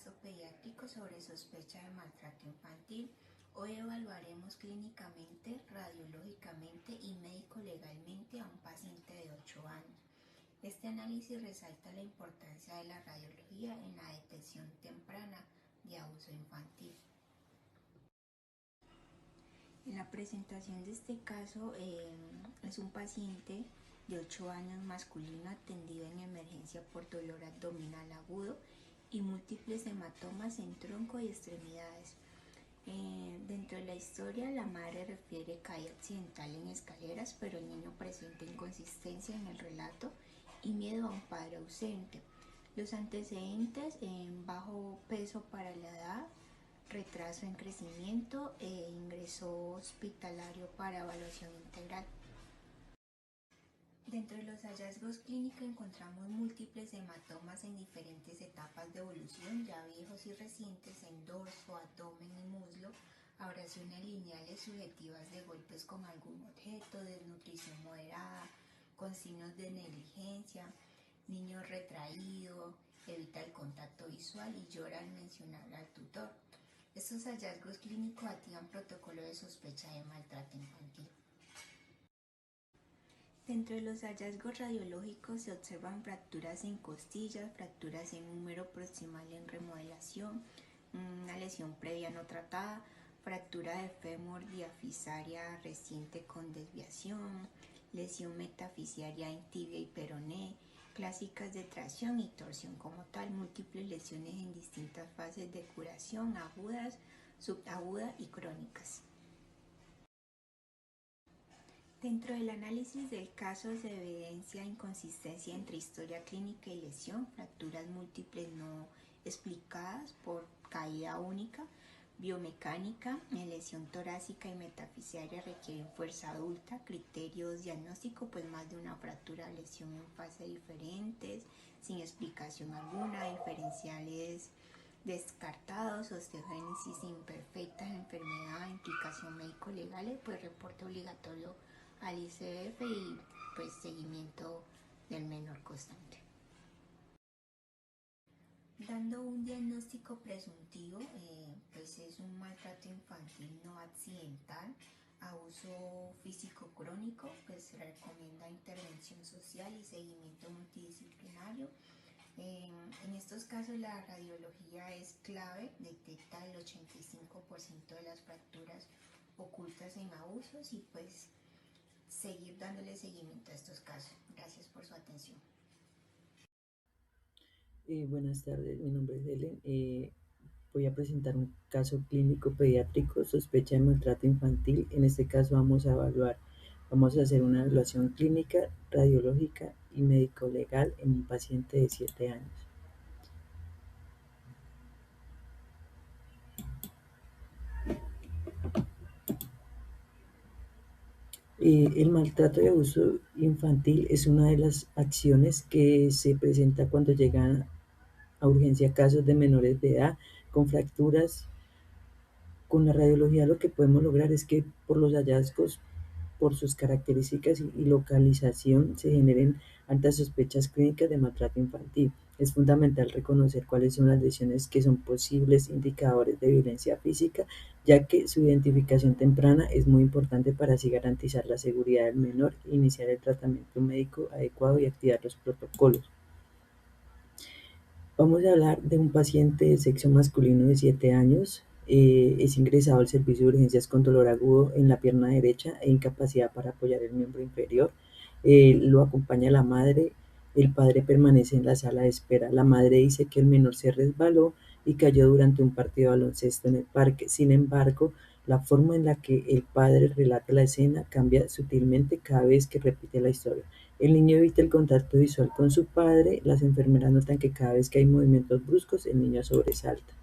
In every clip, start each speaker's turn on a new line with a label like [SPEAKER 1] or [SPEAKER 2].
[SPEAKER 1] caso pediátrico sobre sospecha de maltrato infantil. Hoy evaluaremos clínicamente, radiológicamente y médico-legalmente a un paciente de 8 años. Este análisis resalta la importancia de la radiología en la detección temprana de abuso infantil. En la presentación de este caso es un paciente de 8 años masculino atendido en emergencia por dolor abdominal agudo y múltiples hematomas en tronco y extremidades. Dentro de la historia, la madre refiere caída accidental en escaleras, pero el niño presenta inconsistencia en el relato y miedo a un padre ausente. Los antecedentes: bajo peso para la edad, retraso en crecimiento e ingreso hospitalario para evaluación integral. Dentro de los hallazgos clínicos encontramos múltiples hematomas en diferentes etapas de evolución, ya viejos y recientes, en dorso, abdomen y muslo, abrasiones lineales subjetivas de golpes con algún objeto, desnutrición moderada, con signos de negligencia, niño retraído, evita el contacto visual y llora al mencionar al tutor. Estos hallazgos clínicos activan protocolo de sospecha de maltrato infantil. Dentro de los hallazgos radiológicos se observan fracturas en costillas, fracturas en húmero proximal en remodelación, una lesión previa no tratada, fractura de fémur diafisaria reciente con desviación, lesión metafisiaria en tibia y peroné, clásicas de tracción y torsión como tal, múltiples lesiones en distintas fases de curación, agudas, subagudas y crónicas. Dentro del análisis del caso se evidencia inconsistencia entre historia clínica y lesión, fracturas múltiples no explicadas por caída única, biomecánica, lesión torácica y metafisiaria requieren fuerza adulta, criterios diagnósticos, pues más de una fractura, lesión en fase diferentes, sin explicación alguna, diferenciales descartados, osteogénesis imperfecta, enfermedad, implicación médico-legal, pues reporte obligatorio al ICF y pues seguimiento del menor constante. Dando un diagnóstico presuntivo, pues es un maltrato infantil no accidental, abuso físico crónico, pues se recomienda intervención social y seguimiento multidisciplinario. En estos casos la radiología es clave, detecta el 85% de las fracturas ocultas en abusos y pues seguir dándole seguimiento a estos casos. Gracias por su atención.
[SPEAKER 2] Buenas tardes, mi nombre es Helen. Voy a presentar un caso clínico pediátrico, sospecha de maltrato infantil. En este caso vamos a hacer una evaluación clínica, radiológica y médico-legal en un paciente de 7 años. El maltrato y abuso infantil es una de las acciones que se presenta cuando llegan a urgencia casos de menores de edad con fracturas. Con la radiología lo que podemos lograr es que por los hallazgos, por sus características y localización, se generen altas sospechas clínicas de maltrato infantil. Es fundamental reconocer cuáles son las lesiones que son posibles indicadores de violencia física, ya que su identificación temprana es muy importante para así garantizar la seguridad del menor, iniciar el tratamiento médico adecuado y activar los protocolos. Vamos a hablar de un paciente de sexo masculino de 7 años. Es ingresado al servicio de urgencias con dolor agudo en la pierna derecha e incapacidad para apoyar el miembro inferior. Lo acompaña la madre. El padre permanece en la sala de espera. La madre dice que el menor se resbaló y cayó durante un partido de baloncesto en el parque. Sin embargo, la forma en la que el padre relata la escena cambia sutilmente cada vez que repite la historia. El niño evita el contacto visual con su padre. Las enfermeras notan que cada vez que hay movimientos bruscos, el niño sobresalta.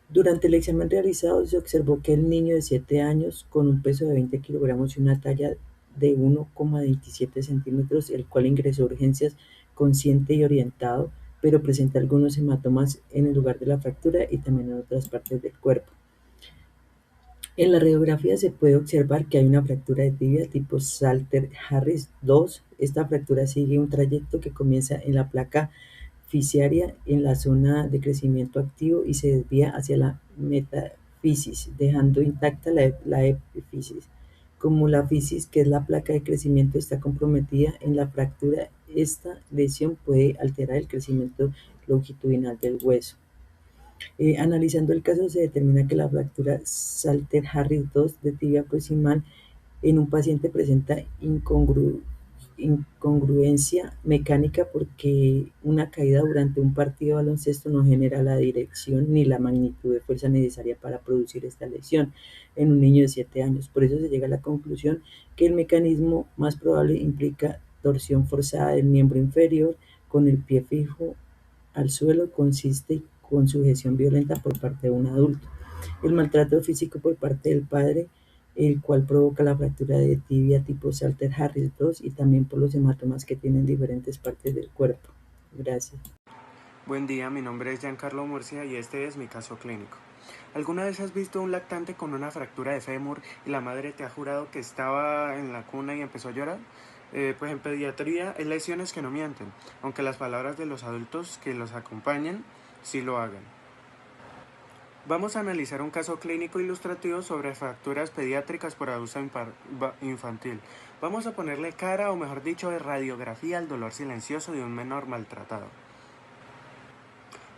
[SPEAKER 2] Durante el examen realizado se observó que el niño de 7 años, con un peso de 20 kilogramos y una talla de 1,27 centímetros, el cual ingresó a urgencias consciente y orientado, pero presenta algunos hematomas en el lugar de la fractura y también en otras partes del cuerpo. En la radiografía se puede observar que hay una fractura de tibia tipo Salter-Harris 2. Esta fractura sigue un trayecto que comienza en la placa metafisiaria en la zona de crecimiento activo y se desvía hacia la metafisis, dejando intacta la epífisis. Como la fisis, que es la placa de crecimiento, está comprometida en la fractura, esta lesión puede alterar el crecimiento longitudinal del hueso. Analizando el caso, se determina que la fractura Salter-Harris II de tibia proximal en un paciente presenta incongruencia mecánica porque una caída durante un partido de baloncesto no genera la dirección ni la magnitud de fuerza necesaria para producir esta lesión en un niño de 7 años. Por eso se llega a la conclusión que el mecanismo más probable implica torsión forzada del miembro inferior con el pie fijo al suelo, consiste con sujeción violenta por parte de un adulto. El maltrato físico por parte del padre, el cual provoca la fractura de tibia tipo Salter-Harris II, y también por los hematomas que tienen diferentes partes del cuerpo. Gracias.
[SPEAKER 3] Buen día, mi nombre es Giancarlo Murcia y este es mi caso clínico. ¿Alguna vez has visto un lactante con una fractura de fémur y la madre te ha jurado que estaba en la cuna y empezó a llorar? Pues en pediatría hay lesiones que no mienten, aunque las palabras de los adultos que los acompañan sí lo hagan. Vamos a analizar un caso clínico ilustrativo sobre fracturas pediátricas por abuso infantil. Vamos a ponerle cara, o mejor dicho, de radiografía al dolor silencioso de un menor maltratado.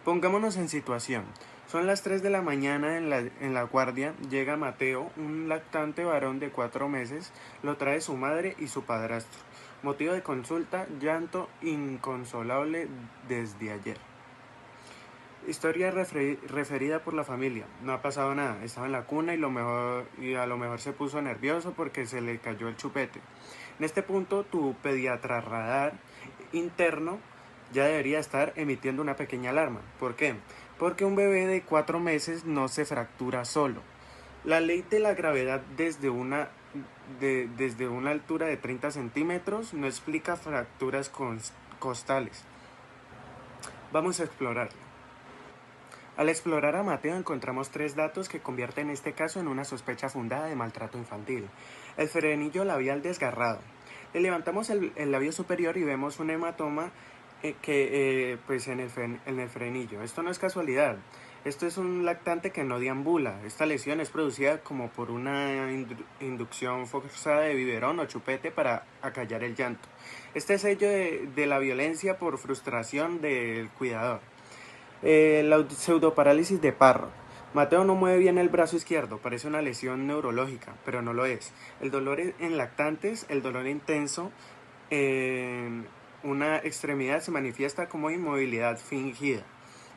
[SPEAKER 3] Pongámonos en situación. Son las 3 de la mañana en la guardia, llega Mateo, un lactante varón de 4 meses, lo trae su madre y su padrastro. Motivo de consulta, llanto inconsolable desde ayer. Historia referida por la familia. No ha pasado nada, estaba en la cuna y a lo mejor se puso nervioso porque se le cayó el chupete. En este punto, tu pediatra radar interno ya debería estar emitiendo una pequeña alarma. ¿Por qué? Porque un bebé de 4 meses no se fractura solo. La ley de la gravedad desde una altura de 30 centímetros no explica fracturas costales. Vamos a explorarlo. Al explorar a Mateo encontramos 3 datos que convierten este caso en una sospecha fundada de maltrato infantil. El frenillo labial desgarrado. Le levantamos el labio superior y vemos un hematoma pues en el frenillo. Esto no es casualidad. Esto es un lactante que no deambula. Esta lesión es producida como por una inducción forzada de biberón o chupete para acallar el llanto. Este es sello de la violencia por frustración del cuidador. La pseudoparálisis de Parro. Mateo no mueve bien el brazo izquierdo, parece una lesión neurológica, pero no lo es. El dolor en lactantes, el dolor intenso en una extremidad se manifiesta como inmovilidad fingida.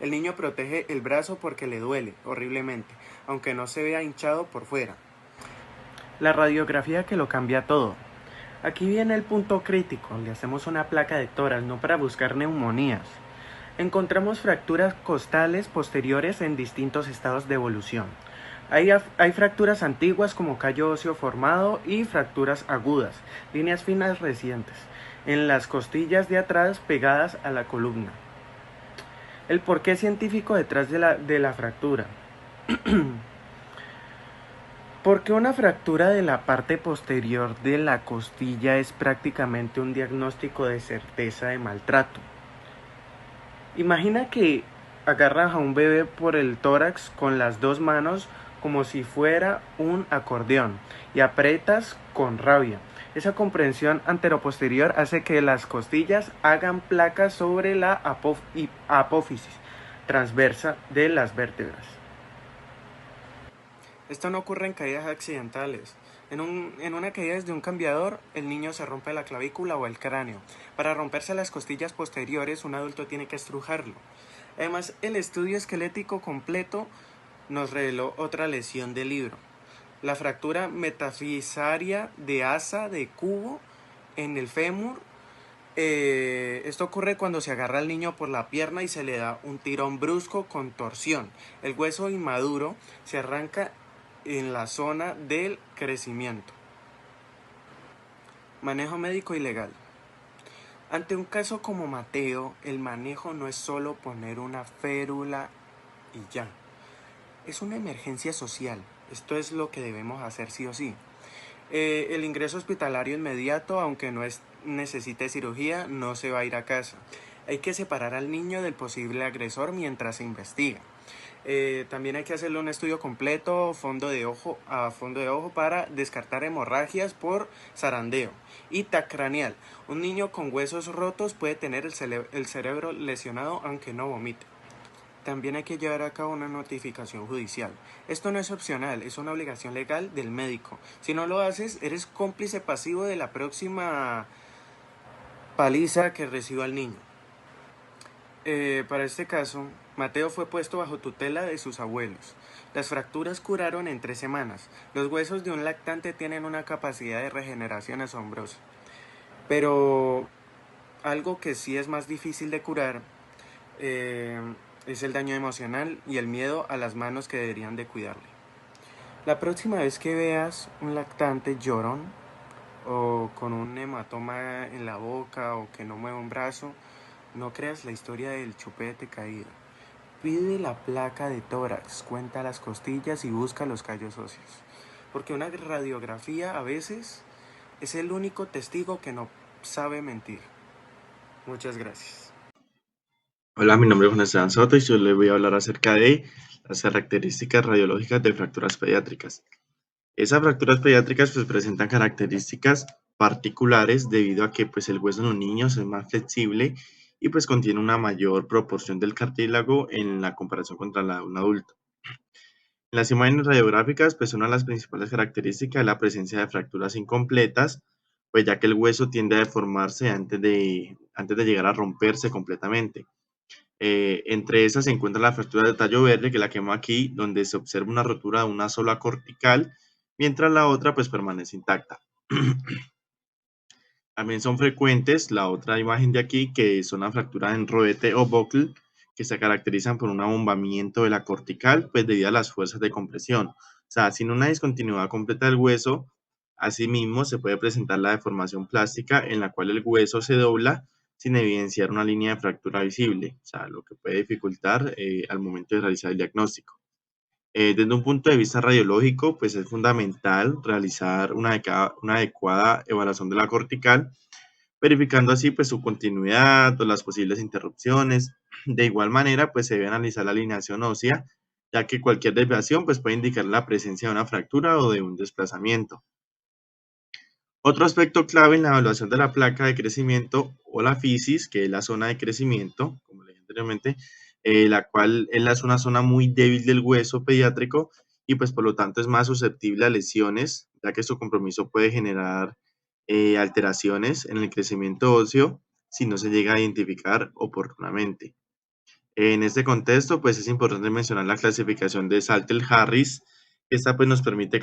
[SPEAKER 3] El niño protege el brazo porque le duele horriblemente, aunque no se vea hinchado por fuera. La radiografía que lo cambia todo. Aquí viene el punto crítico, le hacemos una placa de tórax, no para buscar neumonías. Encontramos fracturas costales posteriores en distintos estados de evolución. Hay fracturas antiguas como callo óseo formado y fracturas agudas, líneas finas recientes, en las costillas de atrás pegadas a la columna. El porqué científico detrás de la fractura. Porque una fractura de la parte posterior de la costilla es prácticamente un diagnóstico de certeza de maltrato. Imagina que agarras a un bebé por el tórax con las 2 manos como si fuera un acordeón y aprietas con rabia. Esa comprensión anteroposterior hace que las costillas hagan placas sobre la apófisis transversa de las vértebras. Esto no ocurre en caídas accidentales. En una caída desde un cambiador, el niño se rompe la clavícula o el cráneo. Para romperse las costillas posteriores, un adulto tiene que estrujarlo. Además, el estudio esquelético completo nos reveló otra lesión del libro. La fractura metafisaria de asa de cubo en el fémur. Esto ocurre cuando se agarra al niño por la pierna y se le da un tirón brusco con torsión. El hueso inmaduro se arranca en la zona del crecimiento. Manejo médico ilegal. Ante un caso como Mateo, el manejo no es solo poner una férula y ya. Es una emergencia social. Esto es lo que debemos hacer sí o sí. El ingreso hospitalario inmediato, aunque no necesite cirugía, no se va a ir a casa. Hay que separar al niño del posible agresor mientras se investiga. También hay que hacerle un estudio completo a fondo de ojo para descartar hemorragias por zarandeo y TAC craneal. Un niño con huesos rotos puede tener el cerebro lesionado aunque no vomite. También hay que llevar a cabo una notificación judicial. Esto no es opcional, es una obligación legal del médico. Si no lo haces, eres cómplice pasivo de la próxima paliza que reciba el niño. Para este caso, Mateo fue puesto bajo tutela de sus abuelos. Las fracturas curaron en 3 semanas. Los huesos de un lactante tienen una capacidad de regeneración asombrosa. Pero algo que sí es más difícil de curar es el daño emocional y el miedo a las manos que deberían de cuidarle. La próxima vez que veas un lactante llorón o con un hematoma en la boca o que no mueve un brazo, no creas la historia del chupete caído. Pide la placa de tórax, cuenta las costillas y busca los callos óseos. Porque una radiografía a veces es el único testigo que no sabe mentir. Muchas gracias.
[SPEAKER 4] Hola, mi nombre es Juan Esteban Soto y yo les voy a hablar acerca de las características radiológicas de fracturas pediátricas. Esas fracturas pediátricas pues presentan características particulares debido a que pues el hueso en los niños es más flexible y pues contiene una mayor proporción del cartílago en la comparación contra la de un adulto. En las imágenes radiográficas pues una de las principales características es la presencia de fracturas incompletas, pues ya que el hueso tiende a deformarse antes de llegar a romperse completamente. Entre esas se encuentra la fractura de tallo verde, que la quemo aquí, donde se observa una rotura de una sola cortical, mientras la otra pues permanece intacta. También son frecuentes la otra imagen de aquí, que son las fracturas en rodete o buckle, que se caracterizan por un abombamiento de la cortical, pues debido a las fuerzas de compresión. O sea, sin una discontinuidad completa del hueso, asimismo se puede presentar la deformación plástica en la cual el hueso se dobla sin evidenciar una línea de fractura visible, o sea, lo que puede dificultar al momento de realizar el diagnóstico. Desde un punto de vista radiológico, pues es fundamental realizar una adecuada evaluación de la cortical, verificando así pues su continuidad o las posibles interrupciones. De igual manera, pues se debe analizar la alineación ósea, ya que cualquier desviación pues puede indicar la presencia de una fractura o de un desplazamiento. Otro aspecto clave en la evaluación de la placa de crecimiento o la fisis, que es la zona de crecimiento, como le dije anteriormente, la cual es una zona muy débil del hueso pediátrico y pues por lo tanto es más susceptible a lesiones, ya que su compromiso puede generar alteraciones en el crecimiento óseo si no se llega a identificar oportunamente. En este contexto, pues es importante mencionar la clasificación de Salter-Harris. Esta pues nos permite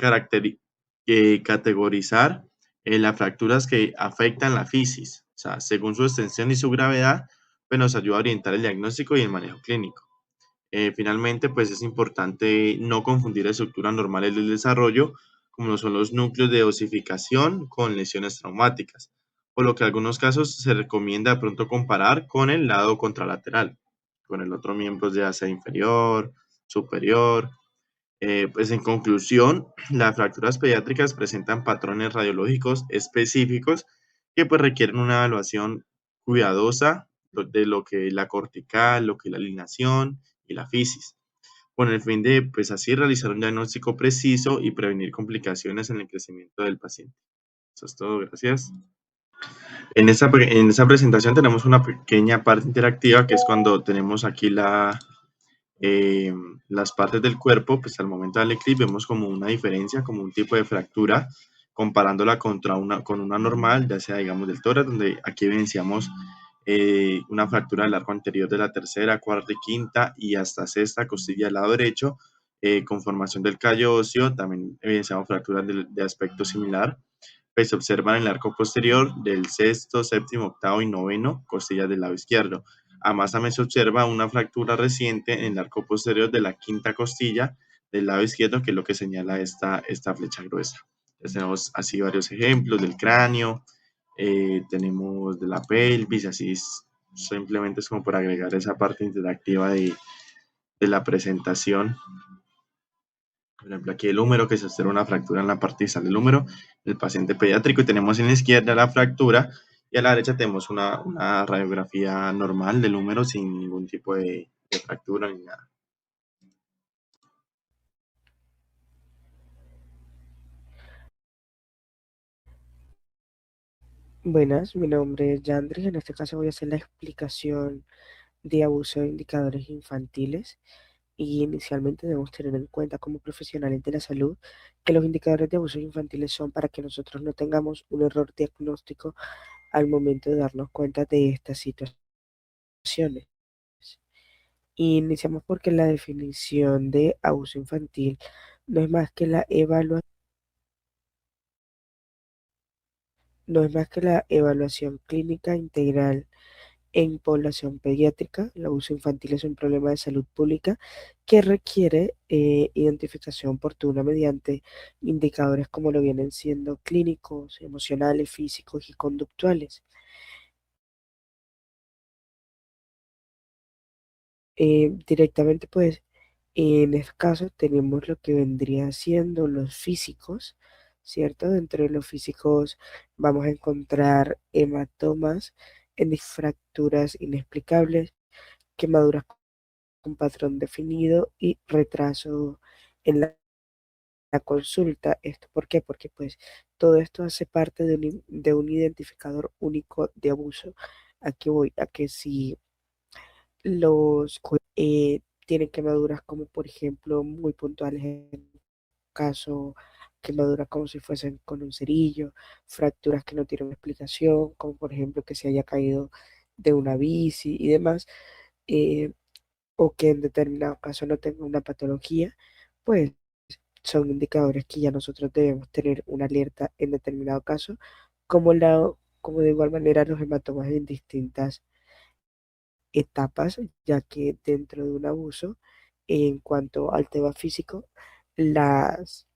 [SPEAKER 4] categorizar las fracturas que afectan la fisis. O sea, según su extensión y su gravedad, pues nos ayuda a orientar el diagnóstico y el manejo clínico. Finalmente, pues es importante no confundir estructuras normales del desarrollo, como lo son los núcleos de osificación con lesiones traumáticas, por lo que en algunos casos se recomienda de pronto comparar con el lado contralateral, con el otro miembro ya sea inferior, superior. Pues en conclusión, las fracturas pediátricas presentan patrones radiológicos específicos que pues requieren una evaluación cuidadosa de lo que es la cortical, lo que es la alineación y la fisis, con el fin de pues así realizar un diagnóstico preciso y prevenir complicaciones en el crecimiento del paciente. Eso es todo, gracias. En esta presentación tenemos una pequeña parte interactiva que es cuando tenemos aquí las partes del cuerpo, pues al momento del clic vemos como una diferencia, como un tipo de fractura, comparándola con una normal, ya sea digamos del tórax, donde aquí evidenciamos una fractura del arco anterior de la tercera, cuarta y quinta y hasta sexta costilla del lado derecho, con formación del callo óseo, también evidenciamos fracturas de aspecto similar, pues se observan en el arco posterior del sexto, séptimo, octavo y noveno costillas del lado izquierdo. Además también se observa una fractura reciente en el arco posterior de la quinta costilla del lado izquierdo, que es lo que señala esta flecha gruesa. Entonces tenemos así varios ejemplos del cráneo, tenemos de la pelvis, así simplemente es como por agregar esa parte interactiva de la presentación. Por ejemplo, aquí el húmero, que se observa una fractura en la parte distal del húmero del paciente pediátrico, y tenemos en la izquierda la fractura y a la derecha tenemos una radiografía normal del húmero sin ningún tipo de fractura ni nada.
[SPEAKER 5] Buenas, mi nombre es Yandri. En este caso voy a hacer la explicación de abuso de indicadores infantiles y inicialmente debemos tener en cuenta como profesionales de la salud que los indicadores de abusos infantiles son para que nosotros no tengamos un error diagnóstico al momento de darnos cuenta de estas situaciones. Iniciamos porque la definición de abuso infantil no es más que no es más que la evaluación clínica integral en población pediátrica. El abuso infantil es un problema de salud pública que requiere identificación oportuna mediante indicadores como lo vienen siendo clínicos, emocionales, físicos y conductuales. Directamente, pues, en este caso tenemos lo que vendría siendo los físicos, ¿cierto? Dentro de los físicos vamos a encontrar hematomas, fracturas inexplicables, quemaduras con patrón definido y retraso en la consulta. ¿Esto por qué? Porque pues todo esto hace parte de un identificador único de abuso. Aquí voy a que si tienen quemaduras como por ejemplo muy puntuales en el caso, quemaduras como si fuesen con un cerillo, fracturas que no tienen explicación, como por ejemplo que se haya caído de una bici y demás, eh, o que en determinado caso no tenga una patología, pues son indicadores que ya nosotros debemos tener una alerta en determinado caso, como de igual manera los hematomas en distintas etapas, ya que dentro de un abuso, en cuanto al tema físico, las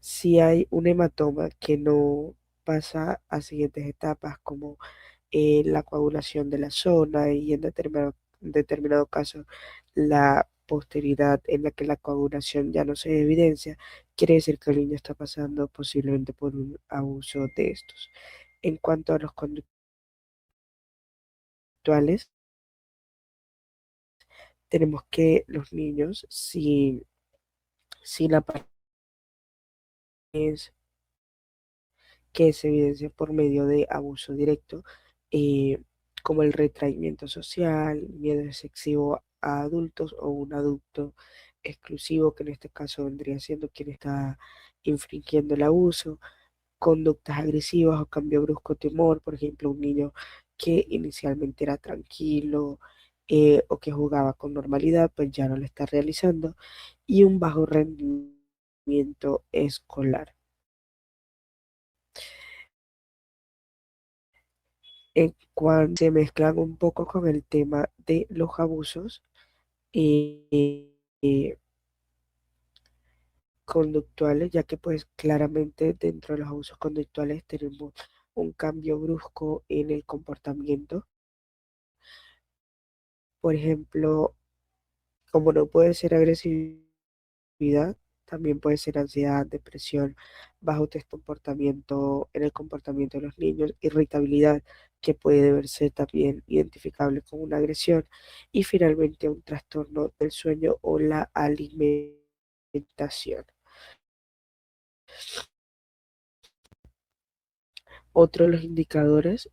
[SPEAKER 5] si hay un hematoma que no pasa a siguientes etapas como la coagulación de la zona y en determinado caso la posteridad en la que la coagulación ya no se evidencia, quiere decir que el niño está pasando posiblemente por un abuso de estos. En cuanto a los conductuales, tenemos que los niños, si la es que se evidencia por medio de abuso directo, eh, como el retraimiento social, miedo excesivo a adultos o un adulto exclusivo, que en este caso vendría siendo quien está infringiendo el abuso, conductas agresivas o cambio brusco de humor, por ejemplo, un niño que inicialmente era tranquilo o que jugaba con normalidad, pues ya no lo está realizando, y un bajo rendimiento escolar. En cuanto se mezclan un poco con el tema de los abusos eh, conductuales, ya que pues claramente dentro de los abusos conductuales tenemos un cambio brusco en el comportamiento. Por ejemplo, como no puede ser agresividad, también puede ser ansiedad, depresión, bajo comportamiento en el comportamiento de los niños, irritabilidad, que puede verse también identificable como una agresión, y finalmente un trastorno del sueño o la alimentación. Otro de los indicadores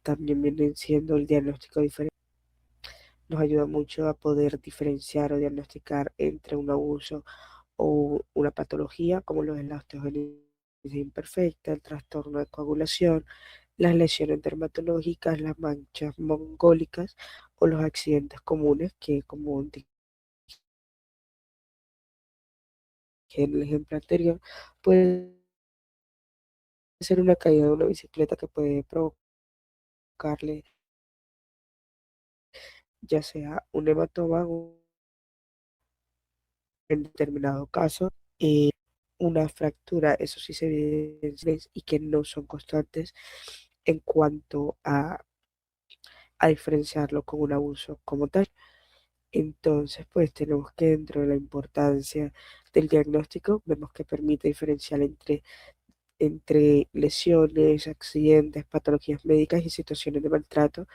[SPEAKER 5] también vienen siendo el diagnóstico diferencial. Nos ayuda mucho a poder diferenciar o diagnosticar entre un abuso o una patología, como lo es la osteogénesis imperfecta, el trastorno de coagulación, las lesiones dermatológicas, las manchas mongólicas o los accidentes comunes, que como dije en el ejemplo anterior, puede ser una caída de una bicicleta que puede provocarle ya sea un hematoma o en determinado caso una fractura. Eso sí se evidencia y que no son constantes en cuanto a diferenciarlo con un abuso como tal. Entonces, pues tenemos que dentro de la importancia del diagnóstico, vemos que permite diferenciar entre entre lesiones, accidentes, patologías médicas y situaciones de maltrato.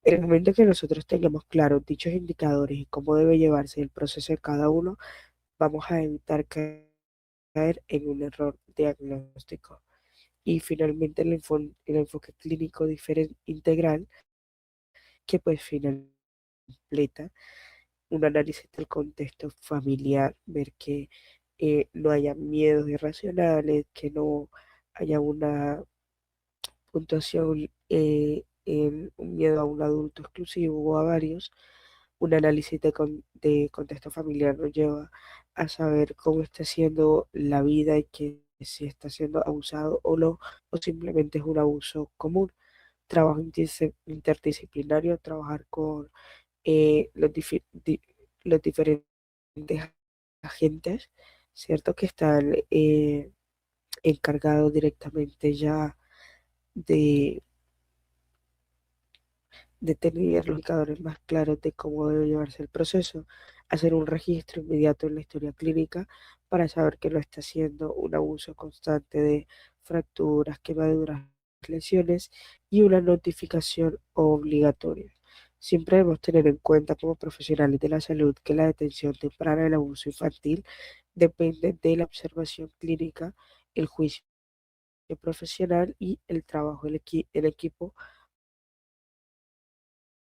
[SPEAKER 5] En el momento que nosotros tengamos claros dichos indicadores y cómo debe llevarse el proceso de cada uno, vamos a evitar caer en un error diagnóstico. Y finalmente el enfoque clínico integral, que pues finalmente completa un análisis del contexto familiar, ver que no haya miedos irracionales, que no haya una puntuación en un miedo a un adulto exclusivo o a varios. Un análisis de contexto familiar nos lleva a saber cómo está siendo la vida y que si está siendo abusado o no, o simplemente es un abuso común. Trabajo interdisciplinario, trabajar con los diferentes agentes, ¿cierto? Que están encargados directamente ya de tener los indicadores más claros de cómo debe llevarse el proceso, hacer un registro inmediato en la historia clínica para saber que no está haciendo un abuso constante de fracturas, quemaduras, lesiones y una notificación obligatoria. Siempre debemos tener en cuenta como profesionales de la salud que la detención temprana del abuso infantil depende de la observación clínica, el juicio profesional y el trabajo en equipo